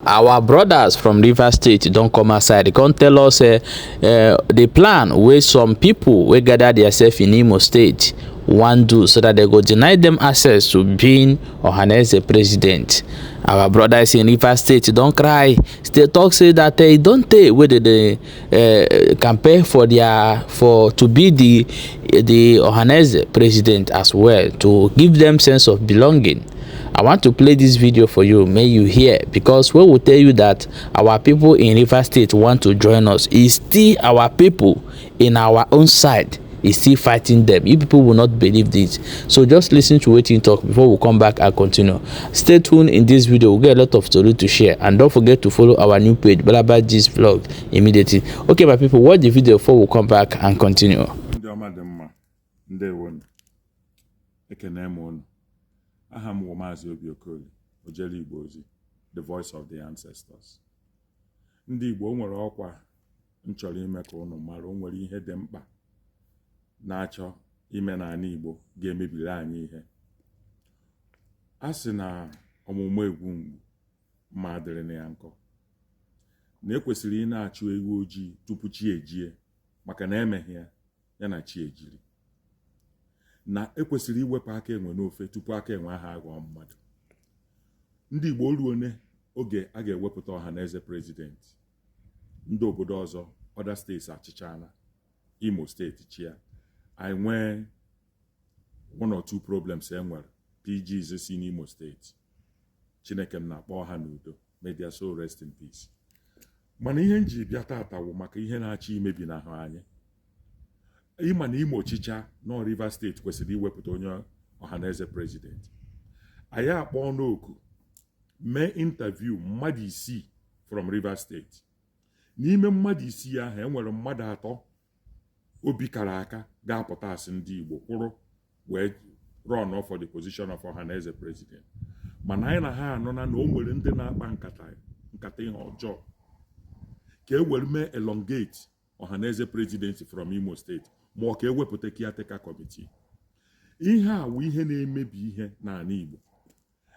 our brothers from River State don't come outside. They can't tell us the plan where some people will gather themselves in Imo State want do so that they go deny them access to being Ohanaeze president. Our brothers in River State don't cry. They talk say that they don't take whether they campaign for to be the Ohanaeze president as well, to give them sense of belonging. I want to play this video for you. May you hear, because we will tell you that our people in River State want to join us. It's still our people in our own side is still fighting them. You people will not believe this. So just listen to what you talk before we come back and continue. Stay tuned in this video. We'll get a lot of story to share, and don't forget to follow our new page Balabagist Vlog immediately. Okay, my people, watch the video before we come back and continue. Aham Ohanaeze Ojeli Igbozi, the voice of the ancestors. Ndị Igbo nwere ọkwa nchọrọ ime ka unu mara, o nwere ihe dị mkpa na-achọ ime n'ala Igbo ga-emebiri anyị ihe. A sị na ọmụmụ egwu mgbu ma dịrị na ya nkọ, na ekwesịrị ị na-achụ ewu ojii tupu chi ejie, maka na emeghị ya na chi ejiri. Na ekwesịrị iwepụ aka enwe n'ofe tupu aka enwe aha aghọọ mmadụ. Ndị Igbo ruo oge a ga-ewepụta Ohanaeze president, ndị obodo ọzọ, other states achịchana, Imo steeti chia, anyị nwee one or two problems enwere. PGs si n'Imo steeti, Chineke m na-akpọ ha n'udo, may their soul rest in peace. Mana ihe nji bịa tata wụ maka ihe na-achọ imebi n'ahụ anyị. Ịma na Imo ọchịcha na River State kwesịrị iwepụta onye Ohanaeze president. Anyị akpọọ n'oku mee interview mmadụ 6 from River State. N'ime mmadụ 6 ahụ enwere mmadụ 3 obi kara aka ga-apụta asị ndị Igbo kwụrụ wee run for the position of Ohanaeze president. Mana anyị na ha anọ na o nwere ndị na-akpa nkata ihe ọjọọ ka e were mee elongate Ohanaeze presidency from Imo State, ma ọ ka ewepụta caretaker committee. Ihe a wụ ihe na-emebi ihe n'ala Igbo,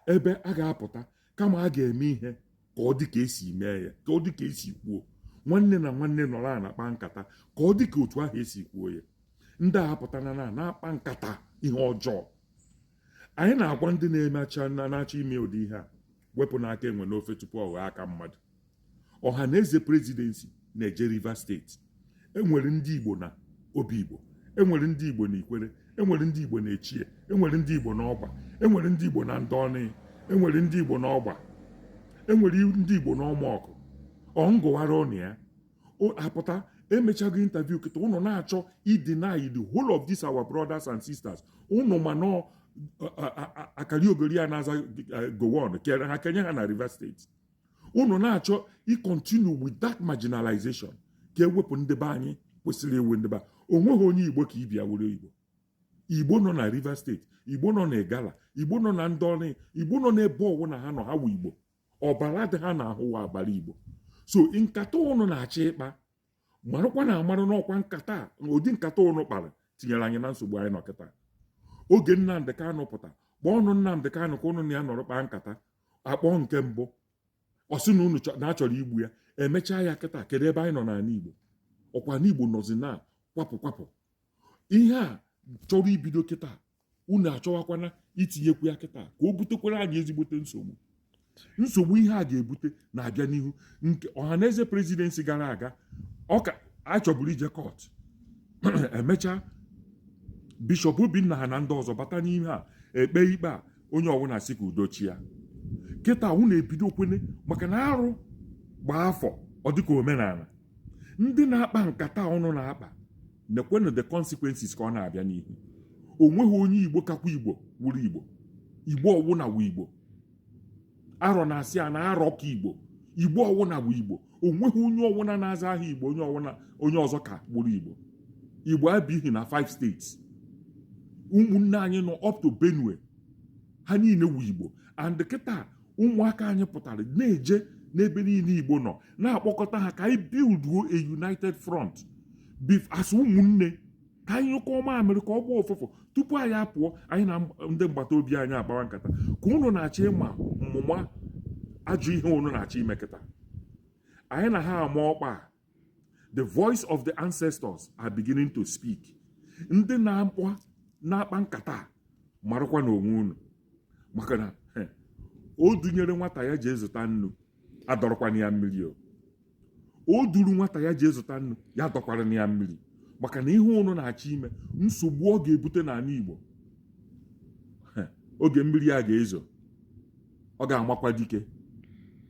ebe a ga-apụta kama a ga-eme ihe ka ọ dị ka esi mee ya, ka ọ dị ka esi kwuo. Nwanne na nwanne nọrọ na-akpa nkata ka ọ dị ka otu ahụ esi kwuo ya. Ndị a apụtana na-akpa nkata ihe ọjọọ. Anyị na-agwa ndị na-achọ ime ụdị ihe a, wepụ n'aka enwe n'ofe tupu ọ ghọọ aka mmadụ. Ohanaeze presidency na-eje River State. Enwere ndị Igbo na Obi Igbo, enwere ndị Igbo na Ikwere, enwere ndị Igbo na Echie, enwere ndị Igbo na Ọgba, enwere ndị Igbo na Ndọni, enwere ndị Igbo na Ọgba, enwere ndị Igbo na Ọmọkụ. Ọ ngụwara ọnụ ya apụta emechago interview kịta ụnụ na-achọ deny the whole of these our brothers and sisters. Ụnụ ma nọ akari ogori ya na-aza gowon kere ha kenye ha na River State. Ụnụ na-achọ continue with that marginalization ka ewepụ ndebe anyị kwesịrị ewe ndebe. Onweghị onye Igbo ka ibia were Igbo. Igbo nọ na River State, Igbo nọ na Igala, Igbo nọ na Ndọni, Igbo nọ n'ebe ọwụ na ha nọ, ha wụ Igbo. Ọbara dị ha na-ahụ wa abalị Igbo. So nkata ụnụ na-achọ ịkpa, marakwa na amarụ n'ọkwa nkata, ụdị nkata ụnụ kpara tinyere anyị na nsogbu anyị nọ kịta. Oge Nnamdị Kanụ pụta, kpọọ ọnụ Nnamdị Kanụ ka ụnụ na ya nọrọ kpaa nkata, akpọọ nke mbụ ọ sị na ụnụ na-achọrọ igbu ya, emechaa ya kịta. Kedu ebe anyị nọ n'ala Igbo? Ọkwa n'Igbo nọzi na kwapụ. Ihe a chọrọ ibido kịta, unu achọwakwana itinyekwu ya kịta ka o butekwara anyị ezigbote nsogbu ihe a ga-ebute na-abịa n'ihu. Nke Ohanaeze presidency gara aga ọ ka achọburu ije court emechaa Bishop Obinna ha na ndị ọzọ bata n'ime a ekpe ikpe a, onye ọbụla sị ka udochi ya. Kịta unu ebido kwene maka na arụ gbaa afọ ọ dịka omenala. Ndị na-akpa nkata ọnụ na-akpa nekwenụ the consequences ka ọ na-abịa n'ihu. Onweghị onye Igbo kakwa Igbo wuru Igbo. Igbo ọwụna wu Igbo. Arọ na-asị a na arọ ka Igbo. Igbo ọwụna wu Igbo. Onweghị onye ọwụna na-aza aha Igbo onye ọzọ ka wuru Igbo. Igbo abighị na 5 states. Ụmụnne anyị nọ up to Benue, ha niile wu Igbo. And kịta ụmụaka anyị pụtara na-eje n'ebe niile Igbo nọ na-akpọkọta ha ka anyị builduo a united front as ụmụnne, ka anyị nyụkọ mamịrị ka ọ gbaa ụfụfụ tupu anyị apụọ anyị na ndị mgbata obi anyị agbawa nkata. Ka unu na-achọ ịma mmụma ajụ ihe unu na-achọ ime kịta. Anyị na ha ama ọkpa. The voice of the ancestors are beginning to speak. Ndị na-akpa nkata marakwa na onwe unu. Maka na o dunyere nwata ya jee zụta nnu, adọrọkwana ya mmiri o. O duru nwata ya jee zụta nnu, ya dọkwara ya mmiri. Maka na ihe unu na-achọ ime, nsogbu ọ ga-ebute n'ala Igbo. Oge mmiri ya ga-ezo, ọ ga-amakwa dike,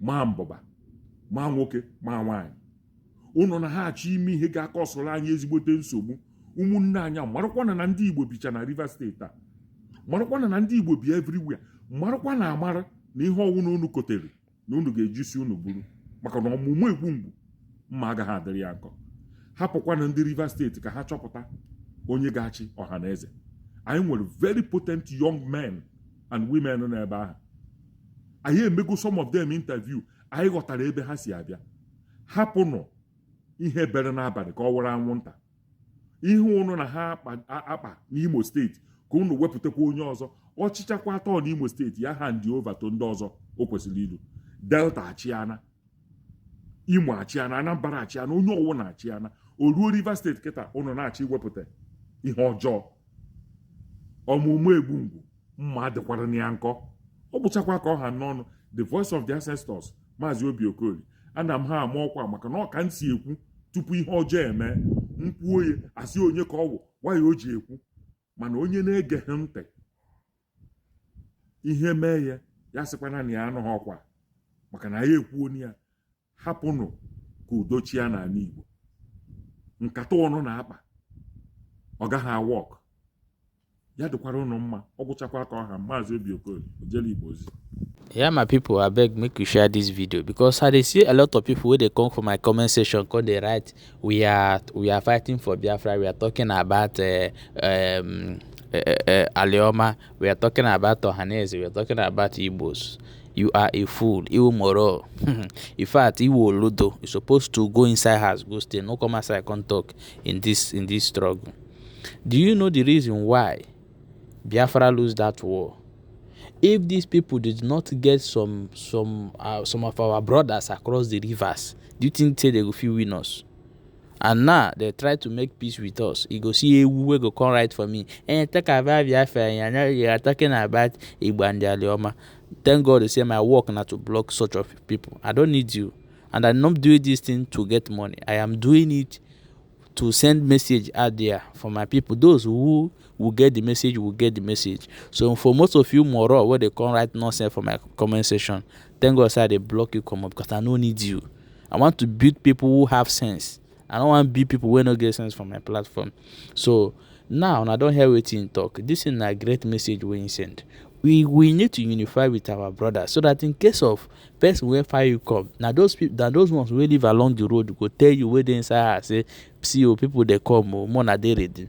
ma mbọba, ma nwoke, ma nwaanyị. Unu na ha achọ ime ihe ga-akọsụrụ anyị ezigbote nsogbu. Ụmụnne anyị marakwana na ndị Igbo bicha na Rivers State a. Marakwana na ndị Igbo bi everywhere. Marakwa na amara na ihe ọwụna unu kotere na unu ga-ejusi unu buru. Maka na ọmụmụ egwu mgbu mma agaghị adịrị ya nkọ. Hapụkwana ndị Rivers State ka ha chọpụta onye ga-achị Ohanaeze. Anyị nwere very potent young men and women n'ebe ahụ. Anyị emego some of them interview. Anyị ghọtara ebe ha si abịa. Hapụnụ ihe bere n'abalị ka ọ were anwụnta. Ihe unu na ha akpa n'Imo steeti ka unu wepụtakwa onye ọzọ. Ọchịchakwa atọ n'Imo steeti ya hand over to ndị ọzọ o kwesịrị ilu. Delta achịana, Imo achịana, Anambra achịana, onye ọwụ na-achịana. O ruo Rivers State kịta unu na-achị iwepụta ihe ọjọọ. Ọmụmụ egbu mgbu mma adịkwara na ya nkọ. Ọ bụchakwa ka ọha n'ọnụ. The voice of the ancestors, Maazị Obi Okoli. Ana m ha ama ọkwa maka na ọ ka m si ekwu tupu ihe ọjọọ eme. Mkpuo ya asị onye ka ọ wụ, nwanyị o ji ekwu. Mana onye na-egeghị ntị ihe mee ya sịkwana na ya anụghị ọkwa. Maka na ya ekwuo ya, hapụnụ ka udo chia n'ala Igbo. Nkata ọnụ na-akpa ọ gaghị awọk. Ya dịkwara ụnụ mma. Ọ gwụchakwa ka ọha Maazị Obi Okoli, Ojele Igbo Ozi. Yeah, my people, I beg make you share this video because I dey see a lot of people where they come for my comment section, come they write, we are fighting for Biafra. We are talking about Alioma. We are talking about Ohanaeze. We are talking about Igbos. You are a fool. You moro. In fact, you will ludo. You're supposed to go inside house, go stay. No come outside, come talk in this struggle. Do you know the reason why Biafra lose that war? If these people did not get some of our brothers across the rivers, do you think they go feel win us? And now they try to make peace with us. You go see a we go come right for me. And talk about Biafra, you are talking about Igbo and Alioma. Thank God they say my work not to block such of people. I don't need you. And I'm not doing this thing to get money. I am doing it to send message out there for my people. Those who will get the message will get the message. So for most of you more where they come write nonsense for my comment section, thank God say they block you come up because I don't need you. I want to build people who have sense. I don't want to build people who don't get sense from my platform. So now I don't hear waiting talk. This is a great message we send. We need to unify with our brothers so that in case of person where fire you come, now those ones will live along the road go tell you where they inside say see people they come more na they ready.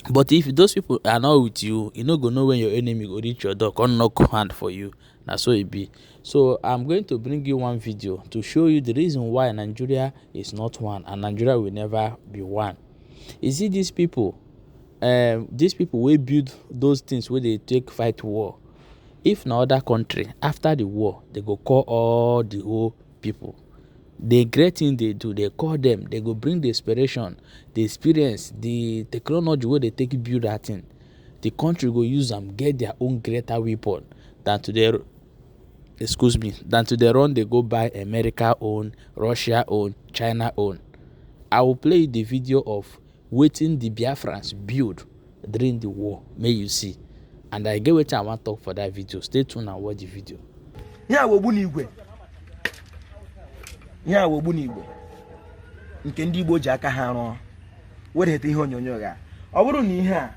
But if those people are not with you, you no go know when your enemy go reach your door, come knock hand for you. That's so it be. So I'm going to bring you one video to show you the reason why Nigeria is not one and Nigeria will never be one. You see these people wey build those things where they take fight war. If no other country after the war, they go call all the whole people. The great thing they do, they call them, they go bring the inspiration, the experience, the technology where they take build that thing. The country go use them, get their own greater weapon than to their run they go buy America own, Russia own, China own. I will play the video of waiting the Biafrans build during the war. May you see. And I get what I want to talk for that video. Stay tuned and watch the video. Yeah, we bunigwe. Yeah, we bunigwe. Nke ndị Igbo ji aka ha rụọ. Wedete ihe onyonyo ga. Ọ bụrụ na ihe a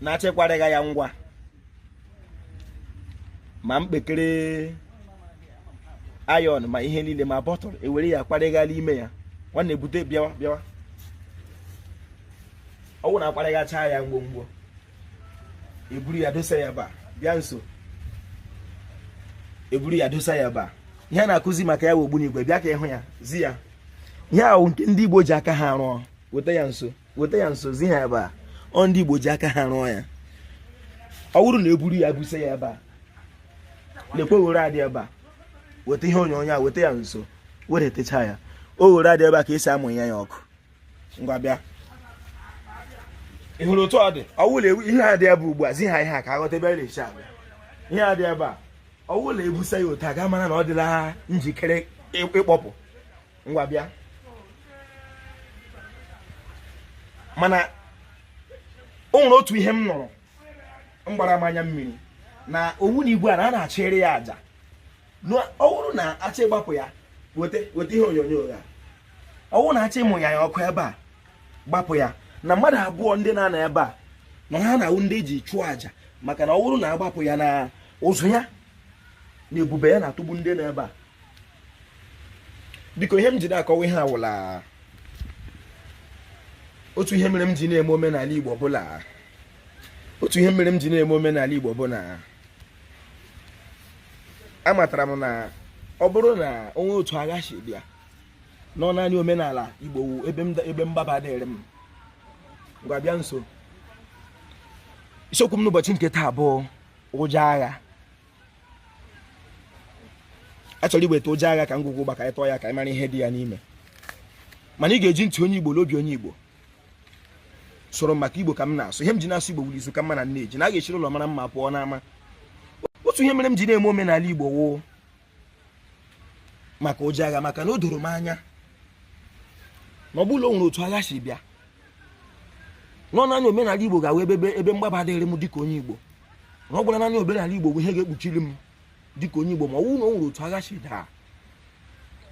na-achịkwarịga ya ngwa. Ma mkpekere iron ma ihe niile ma bottle ewere ya kwarịga n'ime ya. Nwanne bute bịawa. Ọwụ na akwarịgacha ya ngwongwo. Eburu ya dosa ya ba. Bịa nso. Eburu ya dosa ya ba. Ihe na-akụzi maka ya wogbu n'igwe bịa ka ịhụ ya zi ya. Ihe ahụ nke ndị Igbo ji aka ha rụọ. Weta ya nso zi ha ba. Ọ ndị Igbo ji aka ha rụọ ya. Ọ wụrụ na eburu ya busa ya ba. Lekwe were adị ya ba. weta ihe onyonyo a weta ya nso weretecha ya o were adị ebe a ka esi amụnye ya ọkụ ngwa bịa ị hụrụ otu ọ dị ọwụla ihe a dị ebe ugbu a zi ha ihe a ka aghọta ebe a na-echi abịa ihe a dị ebe a ọwụla ebusa ya otu a ga mara na ọ dịla njikere ịkpọpụ ngwa bịa mana o nwere otu ihe m nụrụ mgbara m anya mmiri na owu na igwe a na-achịrị ya aja ọ bụrụ na achị ịgbapụ ya weta ihe onyonyo ya ọ bụrụ na achị ịmụ ya ọkụ ebe a gbapụ ya na mmadụ abụọ ndị na-anọ ebe a na ha na-awụ ndị eji chụọ aja maka na ọ bụrụ na agbapụ ya na ụzụ ya na ebube ya na-atụgbu ndị na-ebe a biko ihe m ji na-akọwa ihe awụla otu ihe mere m ji na-eme omenala Igbo bụla bụ na amatara m na ọ bụrụ na onwe otu agha si bịa nọ naanị omenala Igbo ebe mgbaba dịrị m ngwa bịa nso isiokwu m n'ụbọchị nke taa bụ ụjọ agha achọrọ iweta ụjọ agha ka ngwugwu gbaka ịtọ ya ka ị mara ihe dị ya n'ime mana ị ga-eji ntị onye Igbo n'obi onye Igbo soro maka Igbo ka m na-asụ ihe m ji na-asụ Igbo wuru izu ka mma na nneji na a ga-echiri ụlọ mara mma pụọ n'ama otu ihe mere m ji na-eme omenala Igbo wụ maka ụjọ agha maka na o doro m anya na ọ bụla o nwere otu agha si bịa nọ naanị omenala Igbo ga-awe ebe mgbaba dịrị m dịka onye Igbo na ọ bụla naanị omenala Igbo bụ ihe ga-ekpuchiri m dịka onye Igbo ma ọ bụrụ na o nwere otu agha si daa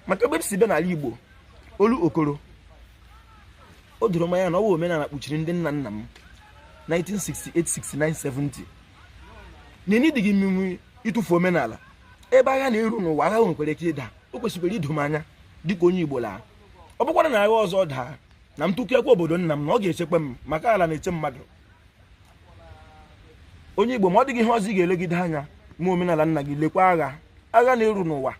maka ebe m si bịa n'ala Igbo olu okoro o doro m anya na ọ bụ omenala kpuchiri ndị nna nna m 1968 69 70 na-enye dị gị mmiri ịtụfu omenala ebe agha na-eru n'ụwa agha nwekwara ike ịda o kwesịrị ido m anya dịka onye Igbo laa ọ bụkwara na agha ọzọ daa na m tụkịakwa obodo nna m na ọ ga-echekwa m maka ala na-eche mmadụ onye Igbo ma ọ dịghị ihe ọzọ ị ga-elegide anya ma omenala nna gị lekwa agha na-eru n'ụwa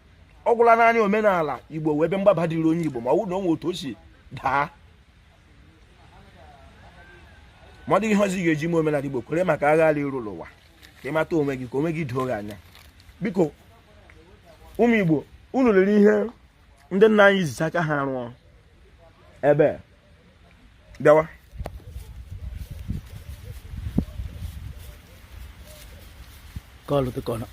ọ gwụla naanị omenala Igbo wee ebe mgbaba dịrị onye Igbo ma ọ bụrụ na o nwere otu o si daa ma ọ dịghị ihe ọzọ ị ga-eji ma omenala Igbo kwere maka agha na-eru n'ụwa ka ị mata onwe gị ka onwe gị doo gị anya biko ụmụ Igbo unu lere ihe ndị nna anyị zicha aka ha rụọ ebe bịawa Call the corner.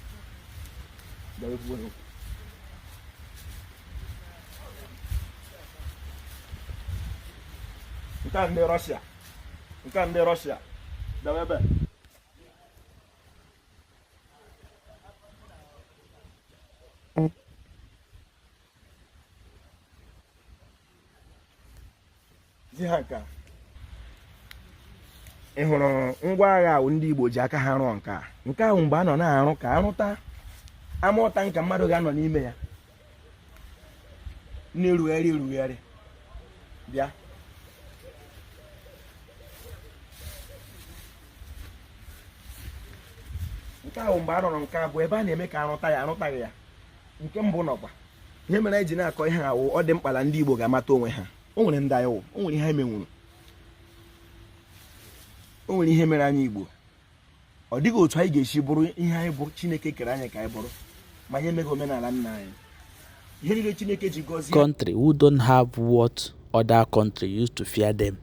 nke a ndị Russia bịawa ebe zi ha nke a ị hụrụ ngwa agha ahụ ndị Igbo ji aka ha rụọ nke ahụ mgbe a nọ na-arụ ka arụta amụta nka mmadụ ga-anọ n'ime ya na-erugharị bịa nke ahụ mgbe a rụrụ nke a bụ ebe a na-eme ka arụta ya arụtaghị ya nke mbụ nọkwa ihe mere anyị ji na-akọ ihe ahụ ọ dị mkpa na ndị Igbo ga-amata onwe ha o nwere ndị anyị o nwere ihe anyị menwuru o nwere ihe mere anyị Igbo ọ dịghị otu anyị ga-esi bụrụ ihe anyị bụ Chineke kere anyị ka anyị bụrụ ma anyị emeghị omenala nna anyị ihe niile Chineke ji gọzie Country who don't have what other country used to fear them,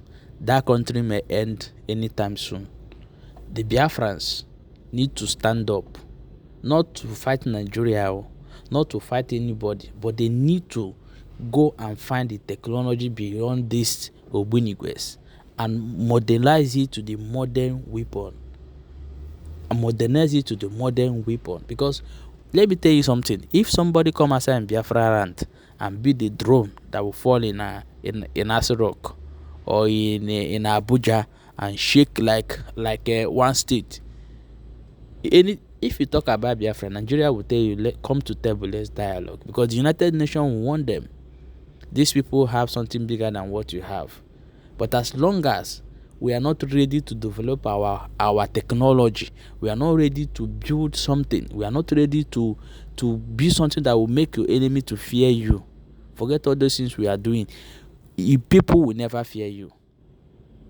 that country may end anytime soon. The Biafrans need to stand up, not to fight Nigeria, not to fight anybody, but they need to go and find the technology beyond this Ogbunigwes and modernize it to the modern weapon. Because let me tell you something. If somebody come outside in Biafra land and build a drone that will fall in Aso Rock or in Abuja and shake like one state, if you talk about Biafra, Nigeria will tell you, come to table, let's dialogue. Because the United Nations will want them. These people have something bigger than what you have. But as long as we are not ready to develop our technology, we are not ready to build something, we are not ready to build something that will make your enemy to fear you. Forget all those things we are doing. People will never fear you.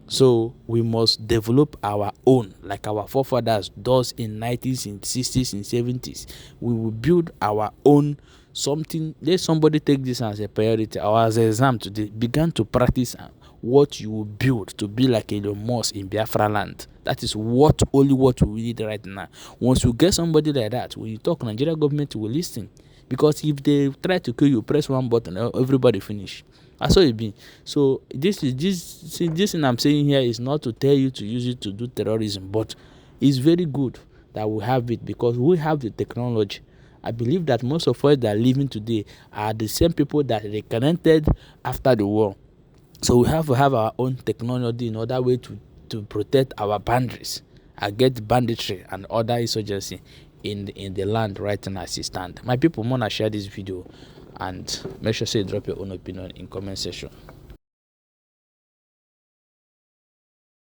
So we must develop our own, like our forefathers does in 1960s, in 60s, in 70s. We will build our own something, let somebody take this as a priority or as an exam today, begin to practice what you will build to be like Elon Musk in Biafra land. That is only what we need right now. Once you get somebody like that, when you talk, Nigeria government will listen. Because if they try to kill you, press one button, everybody finish. That's all it be. So this thing I'm saying here is not to tell you to use it to do terrorism, but it's very good that we have it because we have the technology. I believe that most of us that are living today are the same people that reconnected after the war. So we have to have our own technology in order way to protect our boundaries against banditry and other insurgency in the land right now as it stand. My people, wanna share this video and make sure you drop your own opinion in comment section.